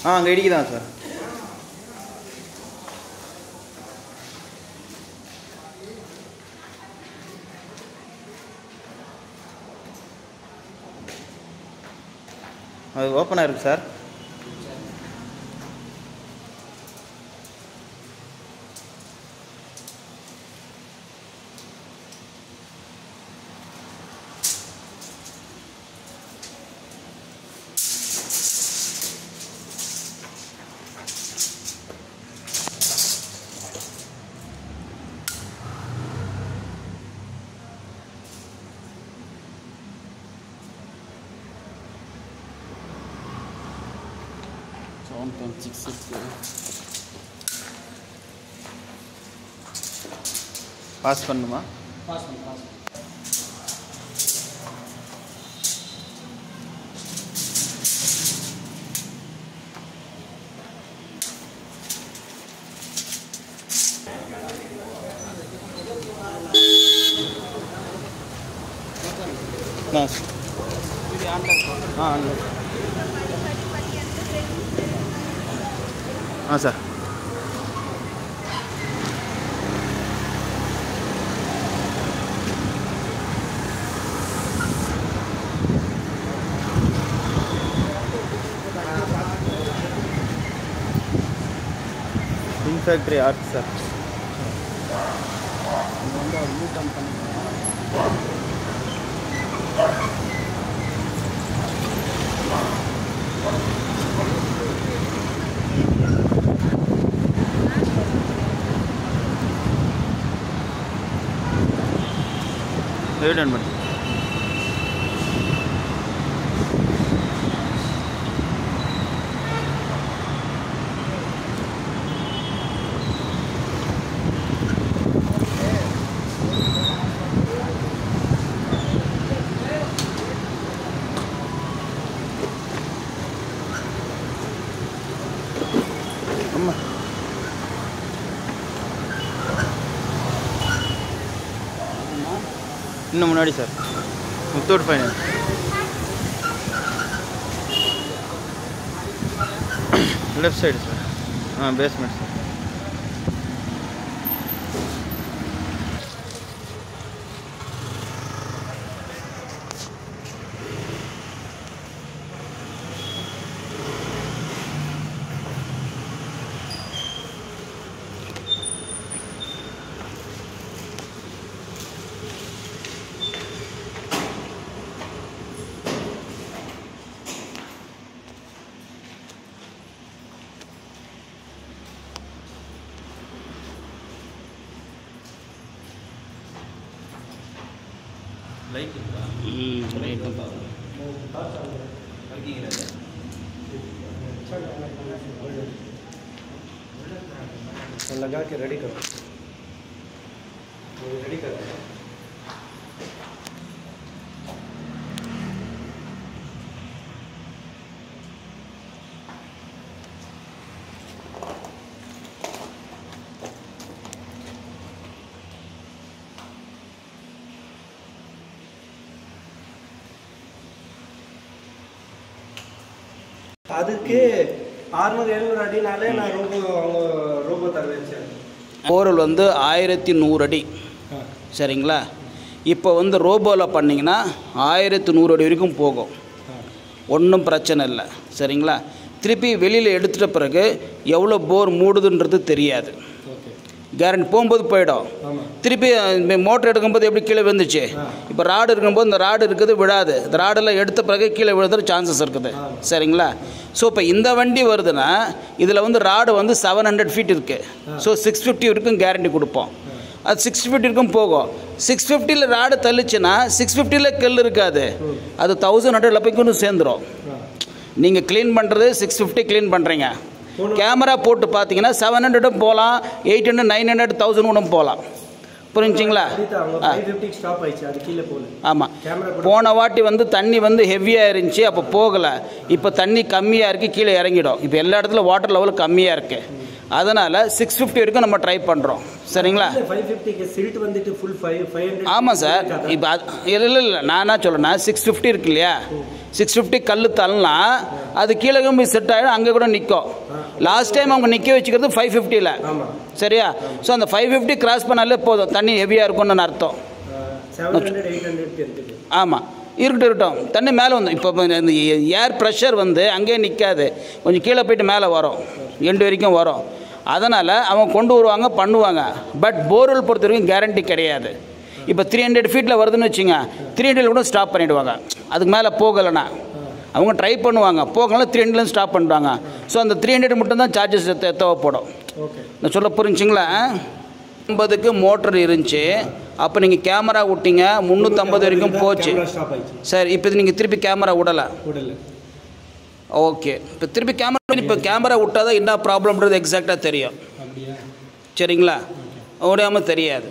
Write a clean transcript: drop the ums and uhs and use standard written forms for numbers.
அங்கே இடிக்குதான் சார். அது ஓப்பனாக இருக்குது சார். பாஸ் பண்ணுமா? பாஸ் பண்ணு பாஸ் பண்ணு. சார். Factory art sir. இது வந்து ஒரு நியூ கம்பெனி. ரிட்டர்ன் பண்ணு. இன்னும் முன்னாடி sir. Muthoot finance. Left side sir. Basement sir. Light लगा के रेडी करो. रेडी कर रहे हैं. அதுக்கு 600-700 அடினாலே நான் ரோபோ தர வச்சேன். போரல் வந்து 1100 அடி சரிங்களா. இப்போ வந்து ரோபோவில் பண்ணிங்கன்னா 1100 அடி வரைக்கும் போகும், ஒன்றும் பிரச்சனை இல்லை சரிங்களா. திருப்பி வெளியில் எடுத்துகிட்ட பிறகு எவ்வளோ போர் மூடுதுன்றது தெரியாது, கேரண்டி போகும்போது போயிடும். திருப்பி மோட்டர் எடுக்கும்போது எப்படி கீழே விழுந்துச்சு, இப்போ ராடு இருக்கும்போது இந்த ராடு இருக்குது விழாது, இந்த ராடெல்லாம் எடுத்த பிறகு கீழே விழுதுற சான்சஸ் இருக்குது சரிங்களா. ஸோ இப்போ இந்த வண்டி வருதுன்னா இதில் வந்து ராடு வந்து 700 ஃபீட் இருக்குது. ஸோ 650 வரைக்கும் கேரண்டி கொடுப்போம். அது 650 வரைக்கும் போகும். 650ல் ராடு தள்ளிச்சுன்னா 650ல் கல் இருக்காது, அது 1100 போய்க்கு சேர்ந்துடும். நீங்கள் க்ளீன் பண்ணுறது 650 க்ளீன் பண்ணுறீங்க, கேமரா போட்டு பார்த்தீங்கன்னா 700 போகலாம், 800, 900, 1000 கூட போகலாம். புரிஞ்சுங்களா? ஆமாம். போன வாட்டி வந்து தண்ணி வந்து ஹெவியாக இருந்துச்சு, அப்போ போகலை. இப்போ தண்ணி கம்மியாக இருக்குது, கீழே இறங்கிடும். இப்போ எல்லா இடத்துல வாட்டர் லெவல் கம்மியாக இருக்குது. அதனால் 650 வரைக்கும் நம்ம ட்ரை பண்ணுறோம். சரிங்களா? 550 சில்ட் வந்துட்டு ஃபுல் 500. ஆமாம் சார். இப்போ இல்லை நான் என்ன சொல்கிறேன்னா 650 இருக்கு இல்லையா, 650 கல் தள்ளலாம், அது கீழே போய் செட் ஆகிடும், அங்கே கூட நிற்கும். லாஸ்ட் டைம் அவங்க நிற்க வச்சுக்கிறது 550ல். சரியா? ஸோ அந்த 550 கிராஸ் பண்ணாலே போதும், தண்ணி ஹெவியாக இருக்கும்னு அர்த்தம். 700 800 ஆமாம், இருக்கட்டும். தண்ணி மேலே வந்து இப்போ இந்த ஏர் ப்ரெஷர் வந்து அங்கேயே நிற்காது, கொஞ்சம் கீழே போயிட்டு மேலே வரும், எண்டு வரைக்கும் வரும். அதனால் அவங்க கொண்டு வருவாங்க, பண்ணுவாங்க. பட் போர்வெல் பொறுத்த வரைக்கும் கேரண்டி கிடையாது. இப்போ 300 ஃபீட்டில் வருதுன்னு வச்சுங்க, 300 கூட ஸ்டாப் பண்ணிவிடுவாங்க. அதுக்கு மேலே போகலைன்னா அவங்க ட்ரை பண்ணுவாங்க, போகலாம் 300 ஸ்டாப் பண்ணுறாங்க. ஸோ அந்த 300 மட்டும்தான் சார்ஜஸ் தேவைப்படும். நான் சொல்ல புரிஞ்சுங்களா? 50க்கு மோட்டர் இருந்துச்சு, அப்போ நீங்கள் கேமரா விட்டீங்க, 350 வரைக்கும் போச்சு. சார் இப்போ நீங்கள் திருப்பி கேமரா விடலை. ஓகே, இப்போ திருப்பி கேமரா விட்டால் தான் என்ன ப்ராப்ளம்ன்றது எக்ஸாக்டாக தெரியும். சரிங்களா? விடாமல் தெரியாது.